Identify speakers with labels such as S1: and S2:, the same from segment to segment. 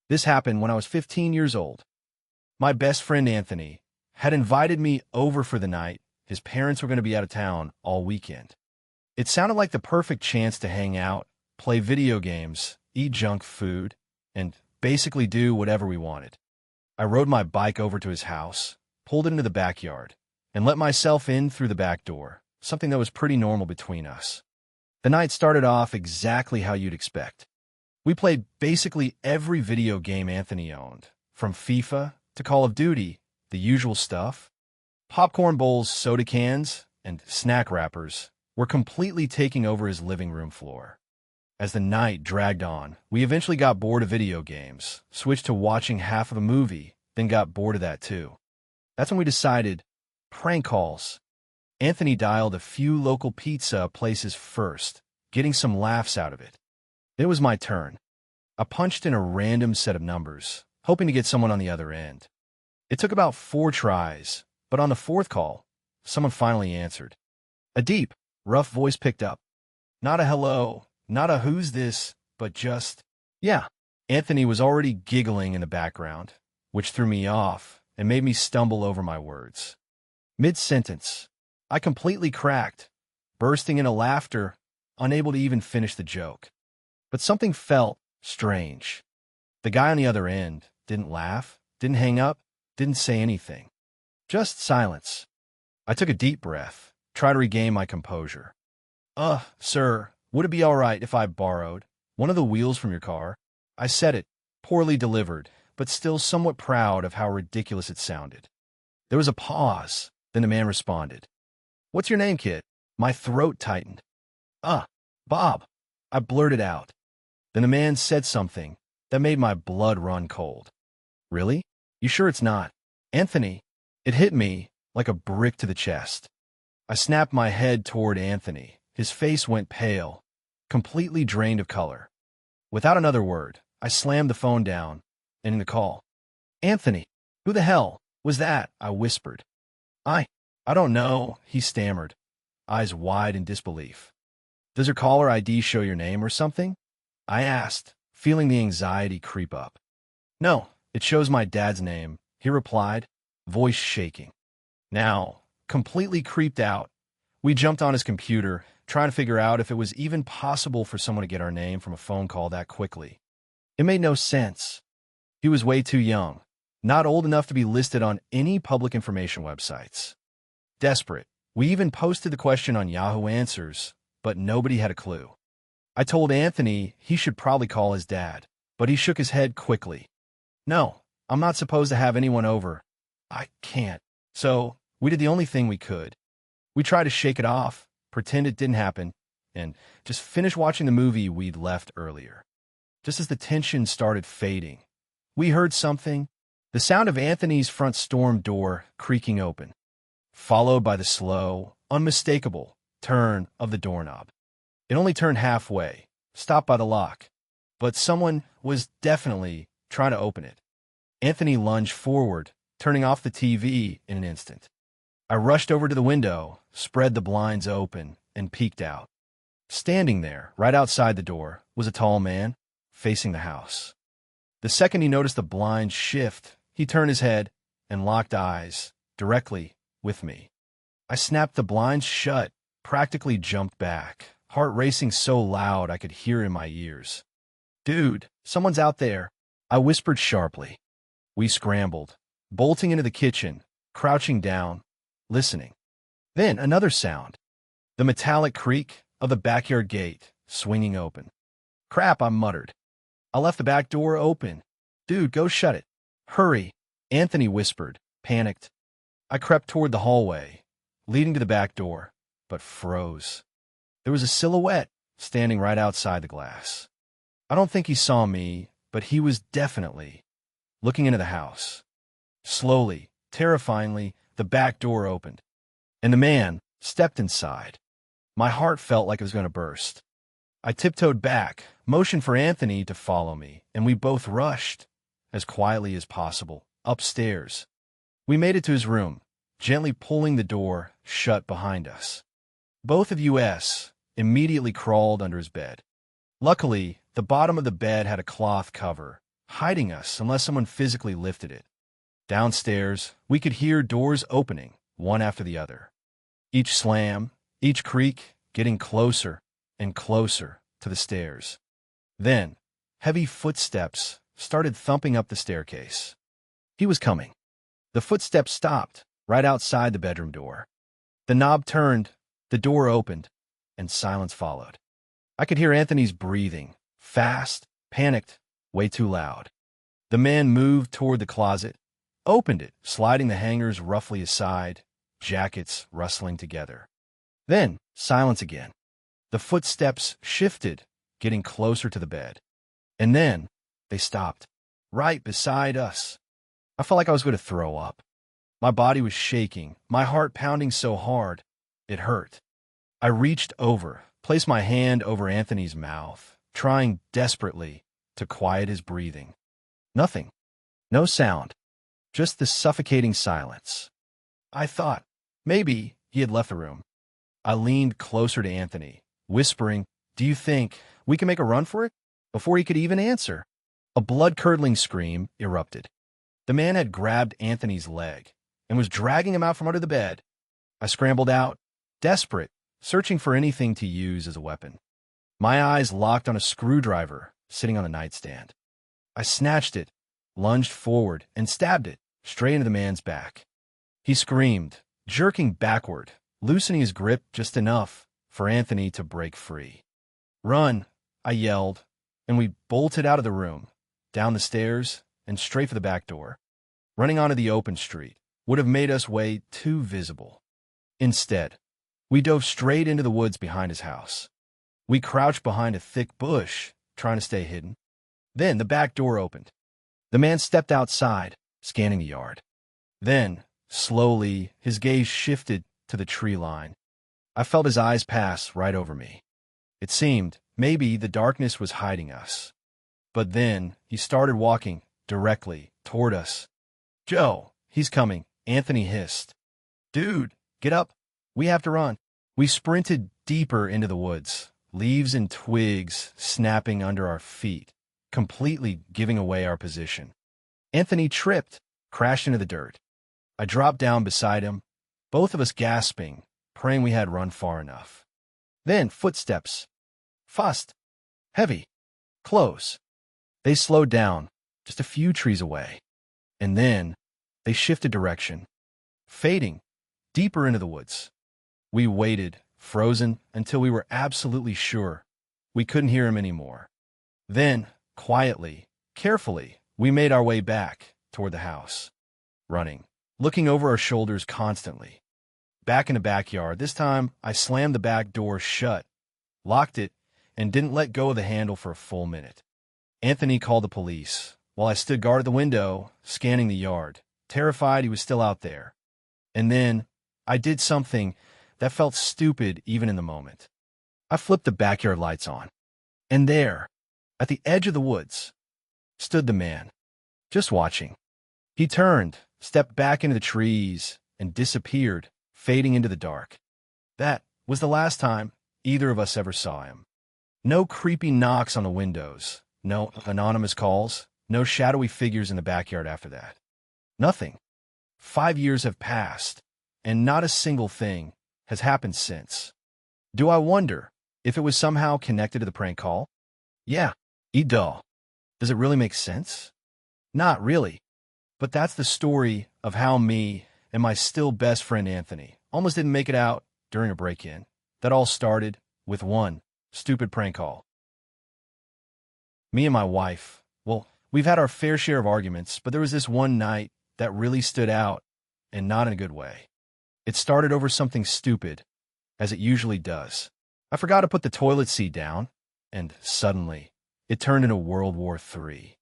S1: This happened when I was 15 years old. My best friend Anthony had invited me over for the night. His parents were going to be out of town all weekend. It sounded like the perfect chance to hang out, play video games, eat junk food, and basically do whatever we wanted. I rode my bike over to his house, pulled it into the backyard, and let myself in through the back door, something that was pretty normal between us. The night started off exactly how you'd expect. We played basically every video game Anthony owned, from FIFA to Call of Duty, the usual stuff. Popcorn bowls, soda cans, and snack wrappers were completely taking over his living room floor. As the night dragged on, we eventually got bored of video games, switched to watching half of a movie, then got bored of that too. That's when we decided, prank calls. Anthony dialed a few local pizza places first, getting some laughs out of it. It was my turn. I punched in a random set of numbers, hoping to get someone on the other end. It took about 4 tries, but on the 4th call, someone finally answered. A deep, rough voice picked up. Not a hello, not a who's this, but just, yeah. Anthony was already giggling in the background, which threw me off and made me stumble over my words. Mid-sentence, I completely cracked, bursting into laughter, unable to even finish the joke. But something felt strange. The guy on the other end didn't laugh, didn't hang up, didn't say anything. Just silence. I took a deep breath, tried to regain my composure. Sir, would it be all right if I borrowed one of the wheels from your car? I said it, poorly delivered, but still somewhat proud of how ridiculous it sounded. There was a pause, then the man responded. What's your name, kid? My throat tightened. Bob, I blurted out. Then the man said something that made my blood run cold. Really? You sure it's not? Anthony. It hit me like a brick to the chest. I snapped my head toward Anthony. His face went pale, completely drained of color. Without another word, I slammed the phone down, ending the call. Anthony, who the hell was that? I whispered. I don't know, he stammered, eyes wide in disbelief. Does your caller ID show your name or something? I asked, feeling the anxiety creep up. No, it shows my dad's name, he replied, voice shaking. Now, completely creeped out, we jumped on his computer, trying to figure out if it was even possible for someone to get our name from a phone call that quickly. It made no sense. He was way too young, not old enough to be listed on any public information websites. Desperate, we even posted the question on Yahoo Answers, but nobody had a clue. I told Anthony he should probably call his dad, but he shook his head quickly. No, I'm not supposed to have anyone over. I can't. So, we did the only thing we could. We tried to shake it off, pretend it didn't happen, and just finish watching the movie we'd left earlier. Just as the tension started fading, we heard something, the sound of Anthony's front storm door creaking open, followed by the slow, unmistakable turn of the doorknob. It only turned halfway, stopped by the lock, but someone was definitely trying to open it. Anthony lunged forward, turning off the TV in an instant. I rushed over to the window, spread the blinds open, and peeked out. Standing there, right outside the door, was a tall man, facing the house. The second he noticed the blinds shift, he turned his head and locked eyes directly with me. I snapped the blinds shut, practically jumped back, heart racing so loud I could hear in my ears. Dude, someone's out there, I whispered sharply. We scrambled, bolting into the kitchen, crouching down, listening. Then another sound, the metallic creak of the backyard gate swinging open. Crap, I muttered. I left the back door open. Dude, go shut it. Hurry, Anthony whispered, panicked. I crept toward the hallway, leading to the back door, but froze. There was a silhouette standing right outside the glass. I don't think he saw me, but he was definitely looking into the house. Slowly, terrifyingly, the back door opened, and the man stepped inside. My heart felt like it was going to burst. I tiptoed back, motioned for Anthony to follow me, and we both rushed, as quietly as possible, upstairs. We made it to his room, gently pulling the door shut behind us. Both of us immediately crawled under his bed. Luckily, the bottom of the bed had a cloth cover, hiding us unless someone physically lifted it. Downstairs, we could hear doors opening, one after the other. Each slam, each creak, getting closer and closer to the stairs. Then, heavy footsteps started thumping up the staircase. He was coming. The footsteps stopped right outside the bedroom door. The knob turned, the door opened, and silence followed. I could hear Anthony's breathing, fast, panicked, way too loud. The man moved toward the closet, opened it, sliding the hangers roughly aside, jackets rustling together. Then, silence again. The footsteps shifted, getting closer to the bed. And then, they stopped, right beside us. I felt like I was going to throw up. My body was shaking, my heart pounding so hard, it hurt. I reached over, placed my hand over Anthony's mouth, trying desperately to quiet his breathing. Nothing. No sound. Just the suffocating silence. I thought maybe he had left the room. I leaned closer to Anthony, whispering, "Do you think we can make a run for it?" Before he could even answer, a blood-curdling scream erupted. The man had grabbed Anthony's leg and was dragging him out from under the bed. I scrambled out, desperate, searching for anything to use as a weapon. My eyes locked on a screwdriver sitting on the nightstand. I snatched it, lunged forward, and stabbed it straight into the man's back. He screamed, jerking backward, loosening his grip just enough for Anthony to break free. "Run!" I yelled, and we bolted out of the room, down the stairs, and straight for the back door. Running onto the open street would have made us way too visible. Instead, we dove straight into the woods behind his house. We crouched behind a thick bush, trying to stay hidden. Then the back door opened. The man stepped outside, scanning the yard. Then, slowly, his gaze shifted to the tree line. I felt his eyes pass right over me. It seemed maybe the darkness was hiding us. But then he started walking directly toward us. "Joe, he's coming," Anthony hissed. "Dude, get up. We have to run." We sprinted deeper into the woods, leaves and twigs snapping under our feet, completely giving away our position. Anthony tripped, crashed into the dirt. I dropped down beside him, both of us gasping, praying we had run far enough. Then footsteps. Fast. Heavy. Close. They slowed down, just a few trees away. And then they shifted direction, fading deeper into the woods. We waited, frozen, until we were absolutely sure we couldn't hear him anymore. Then, quietly, carefully, we made our way back toward the house, running, looking over our shoulders constantly. Back in the backyard, this time I slammed the back door shut, locked it, and didn't let go of the handle for a full minute. Anthony called the police, while I stood guard at the window, scanning the yard, terrified he was still out there. And then I did something that felt stupid even in the moment. I flipped the backyard lights on. And there, at the edge of the woods, stood the man, just watching. He turned, stepped back into the trees, and disappeared, fading into the dark. That was the last time either of us ever saw him. No creepy knocks on the windows, no anonymous calls, no shadowy figures in the backyard after that. Nothing. 5 years have passed, and not a single thing has happened since. Do I wonder if it was somehow connected to the prank call? Yeah, it does. Does it really make sense? Not really. But that's the story of how me and my still best friend Anthony almost didn't make it out during a break-in. That all started with one stupid prank call. Me and my wife, well, we've had our fair share of arguments, but there was this one night that really stood out, and not in a good way. It started over something stupid, as it usually does. I forgot to put the toilet seat down, and suddenly, it turned into World War III.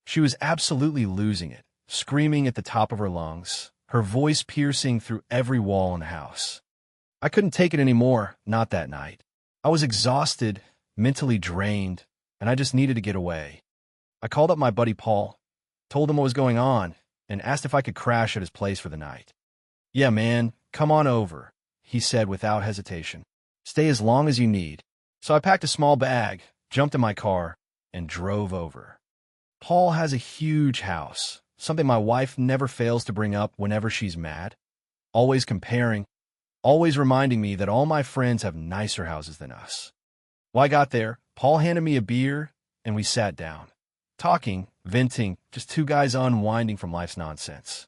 S1: She was absolutely losing it, screaming at the top of her lungs, her voice piercing through every wall in the house. I couldn't take it anymore, not that night. I was exhausted, mentally drained, and I just needed to get away. I called up my buddy Paul, told him what was going on, and asked if I could crash at his place for the night. "Yeah, man, come on over," he said without hesitation. "Stay as long as you need." So I packed a small bag, jumped in my car, and drove over. Paul has a huge house, something my wife never fails to bring up whenever she's mad, always comparing, always reminding me that all my friends have nicer houses than us. When I got there, Paul handed me a beer, and we sat down, talking, venting, just two guys unwinding from life's nonsense.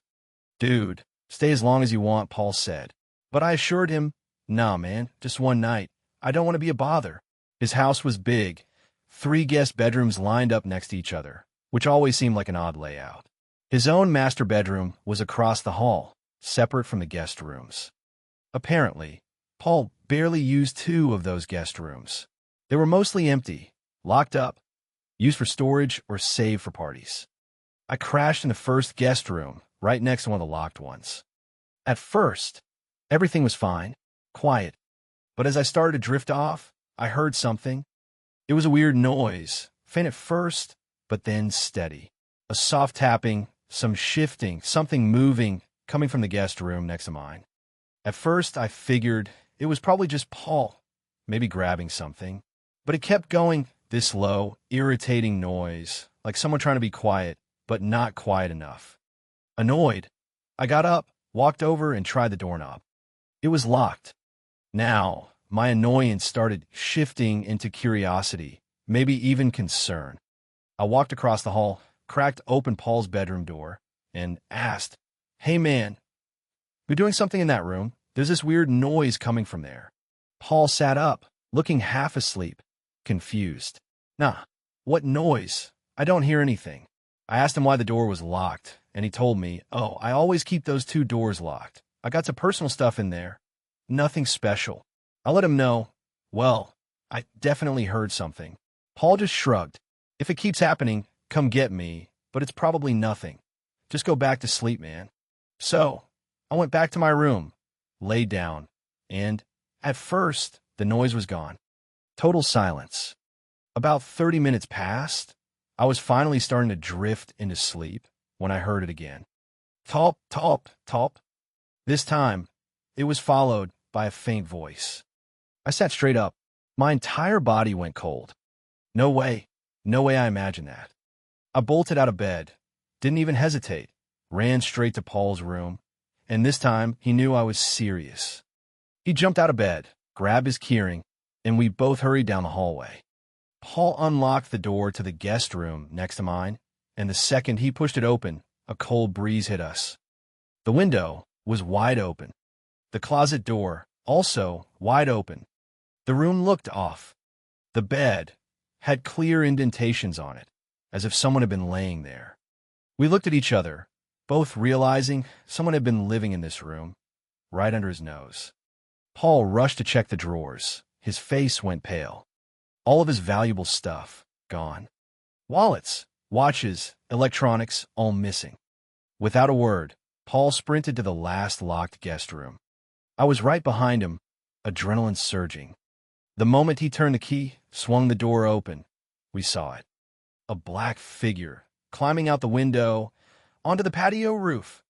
S1: Dude, stay as long as you want, Paul said. But I assured him, nah, man, just one night. I don't want to be a bother. His house was big, 3 guest bedrooms lined up next to each other, which always seemed like an odd layout. His own master bedroom was across the hall, separate from the guest rooms. Apparently, Paul barely used 2 of those guest rooms. They were mostly empty, locked up, used for storage or saved for parties. I crashed in the first guest room, right next to one of the locked ones. At first, everything was fine, quiet. But as I started to drift off, I heard something. It was a weird noise, faint at first, but then steady. A soft tapping, some shifting, something moving, coming from the guest room next to mine. At first, I figured it was probably just Paul, maybe grabbing something. But it kept going, this low, irritating noise, like someone trying to be quiet, but not quiet enough. Annoyed, I got up, walked over, and tried the doorknob. It was locked. Now, my annoyance started shifting into curiosity, maybe even concern. I walked across the hall, cracked open Paul's bedroom door, and asked, "Hey man, you're doing something in that room? There's this weird noise coming from there." Paul sat up, looking half asleep, confused. "Nah, what noise? I don't hear anything." I asked him why the door was locked, and he told me, "Oh, I always keep those 2 doors locked. I got some personal stuff in there. Nothing special." I let him know, well, I definitely heard something. Paul just shrugged. "If it keeps happening, come get me, but it's probably nothing. Just go back to sleep, man." So, I went back to my room, laid down, and, at first, the noise was gone. Total silence. About 30 minutes passed. I was finally starting to drift into sleep when I heard it again. Top, top, top. This time, it was followed by a faint voice. I sat straight up. My entire body went cold. No way I imagined that. I bolted out of bed, didn't even hesitate, ran straight to Paul's room, and this time he knew I was serious. He jumped out of bed, grabbed his keyring, and we both hurried down the hallway. Paul unlocked the door to the guest room next to mine, and the second he pushed it open, a cold breeze hit us. The window was wide open. The closet door, also wide open. The room looked off. The bed had clear indentations on it, as if someone had been laying there. We looked at each other, both realizing someone had been living in this room, right under his nose. Paul rushed to check the drawers. His face went pale. All of his valuable stuff gone. Wallets, watches, electronics, all missing. Without a word, Paul sprinted to the last locked guest room. I was right behind him, adrenaline surging. The moment he turned the key, swung the door open, we saw it. A black figure, climbing out the window, onto the patio roof.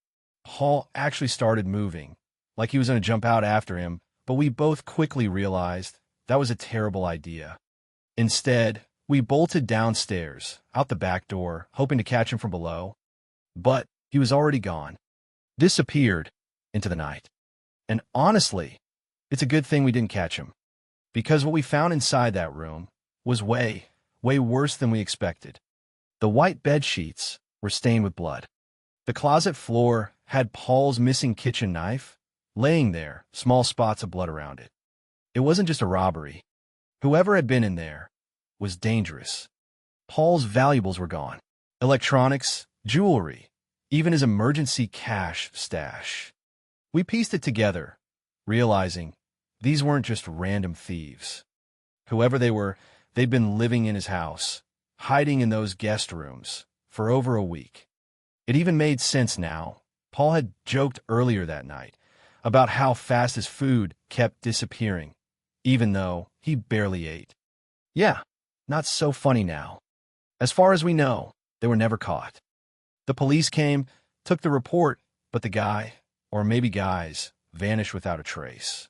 S1: Paul actually started moving, like he was going to jump out after him, but we both quickly realized that was a terrible idea. Instead, we bolted downstairs, out the back door, hoping to catch him from below. But he was already gone, disappeared into the night. And honestly, it's a good thing we didn't catch him, because what we found inside that room was way worse than we expected. The white bed sheets were stained with blood. The closet floor had Paul's missing kitchen knife, laying there, small spots of blood around it. It wasn't just a robbery. Whoever had been in there was dangerous. Paul's valuables were gone. Electronics, jewelry, even his emergency cash stash. We pieced it together, realizing these weren't just random thieves. Whoever they were, they'd been living in his house, hiding in those guest rooms, for over a week. It even made sense now. Paul had joked earlier that night about how fast his food kept disappearing, even though he barely ate. Yeah, not so funny now. As far as we know, they were never caught. The police came, took the report, but the guy, or maybe guys, vanished without a trace.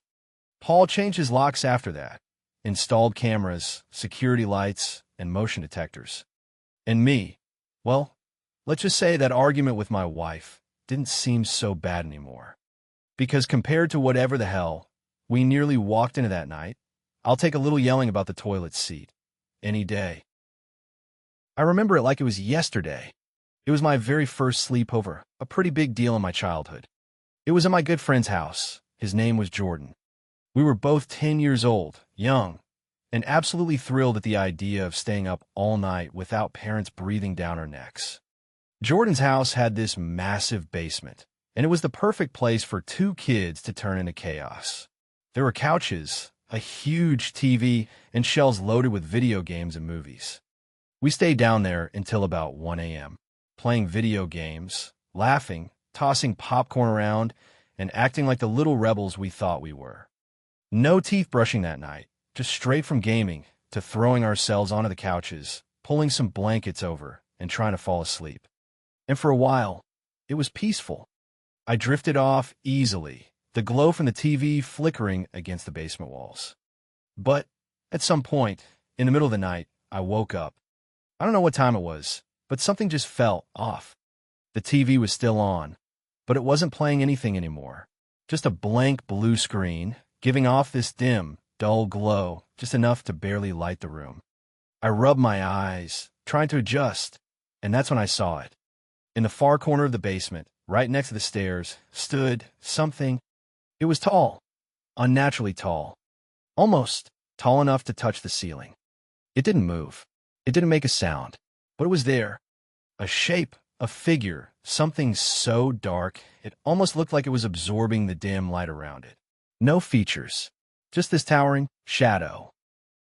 S1: Paul changed his locks after that, installed cameras, security lights, and motion detectors. And me, Well, let's just say that argument with my wife didn't seem so bad anymore. Because compared to whatever the hell we nearly walked into that night, I'll take a little yelling about the toilet seat any day. I remember it like it was yesterday. It was my very first sleepover, a pretty big deal in my childhood. It was at my good friend's house. His name was Jordan. We were both 10 years old, young, and absolutely thrilled at the idea of staying up all night without parents breathing down our necks. Jordan's house had this massive basement, and it was the perfect place for two kids to turn into chaos. There were couches, a huge TV, and shelves loaded with video games and movies. We stayed down there until about 1 a.m., playing video games, laughing, tossing popcorn around, and acting like the little rebels we thought we were. No teeth brushing that night, just straight from gaming to throwing ourselves onto the couches, pulling some blankets over, and trying to fall asleep. And for a while, it was peaceful. I drifted off easily, the glow from the TV flickering against the basement walls. But at some point, in the middle of the night, I woke up. I don't know what time it was, but something just felt off. The TV was still on, but it wasn't playing anything anymore. Just a blank blue screen, giving off this dim, dull glow, just enough to barely light the room. I rubbed my eyes, trying to adjust, and that's when I saw it. In the far corner of the basement, right next to the stairs, stood something. It was tall, unnaturally tall, almost tall enough to touch the ceiling. It didn't move. It didn't make a sound, but it was there. A shape, a figure, something so dark, it almost looked like it was absorbing the dim light around it. No features, just this towering shadow.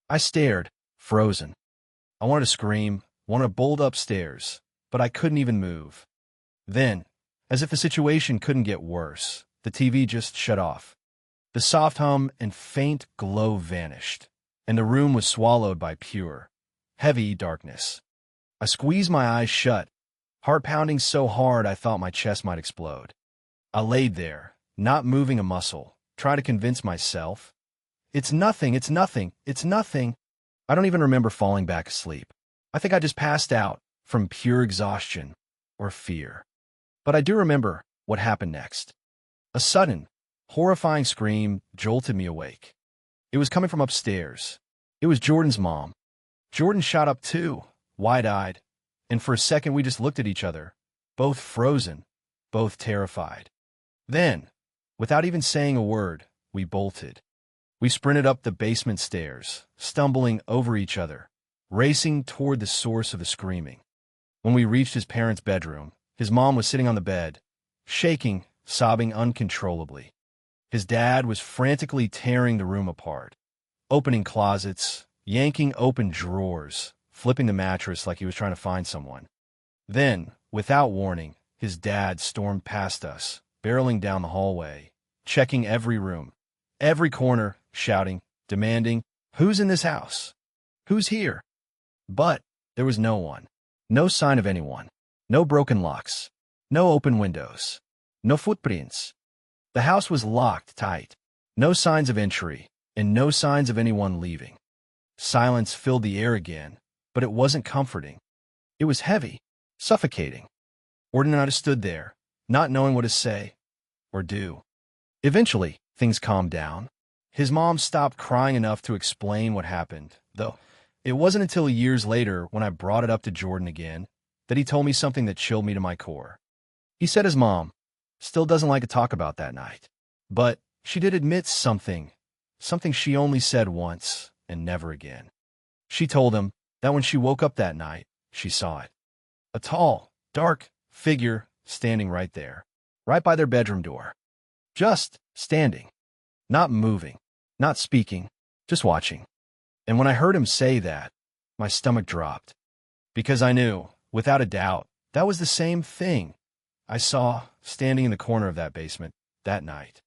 S1: I stared, frozen. I wanted to scream, wanted to bolt upstairs, but I couldn't even move. Then, as if the situation couldn't get worse, the TV just shut off. The soft hum and faint glow vanished, and the room was swallowed by pure, heavy darkness. I squeezed my eyes shut, heart pounding so hard I thought my chest might explode. I laid there, not moving a muscle, trying to convince myself, it's nothing, it's nothing, it's nothing. I don't even remember falling back asleep. I think I just passed out from pure exhaustion or fear. But I do remember what happened next. A sudden, horrifying scream jolted me awake. It was coming from upstairs. It was Jordan's mom. Jordan shot up too, wide-eyed, and for a second we just looked at each other, both frozen, both terrified. Then, without even saying a word, we bolted. We sprinted up the basement stairs, stumbling over each other, racing toward the source of the screaming. When we reached his parents' bedroom, his mom was sitting on the bed, shaking, sobbing uncontrollably. His dad was frantically tearing the room apart, opening closets, yanking open drawers, flipping the mattress like he was trying to find someone. Then, without warning, his dad stormed past us, barreling down the hallway, checking every room, every corner, shouting, demanding, "Who's in this house? Who's here?" But there was no one, no sign of anyone, no broken locks, no open windows, no footprints. The house was locked tight, no signs of entry, and no signs of anyone leaving. Silence filled the air again, but it wasn't comforting. It was heavy, suffocating. Jordan and I stood there, not knowing what to say or do. Eventually, things calmed down. His mom stopped crying enough to explain what happened, though it wasn't until years later when I brought it up to Jordan again that he told me something that chilled me to my core. He said his mom still doesn't like to talk about that night, but she did admit something she only said once and never again. She told him that when she woke up that night, she saw it. A tall, dark figure standing right there, right by their bedroom door. Just standing, not moving, not speaking, just watching. And when I heard him say that, my stomach dropped, because I knew, without a doubt, that was the same thing I saw standing in the corner of that basement that night.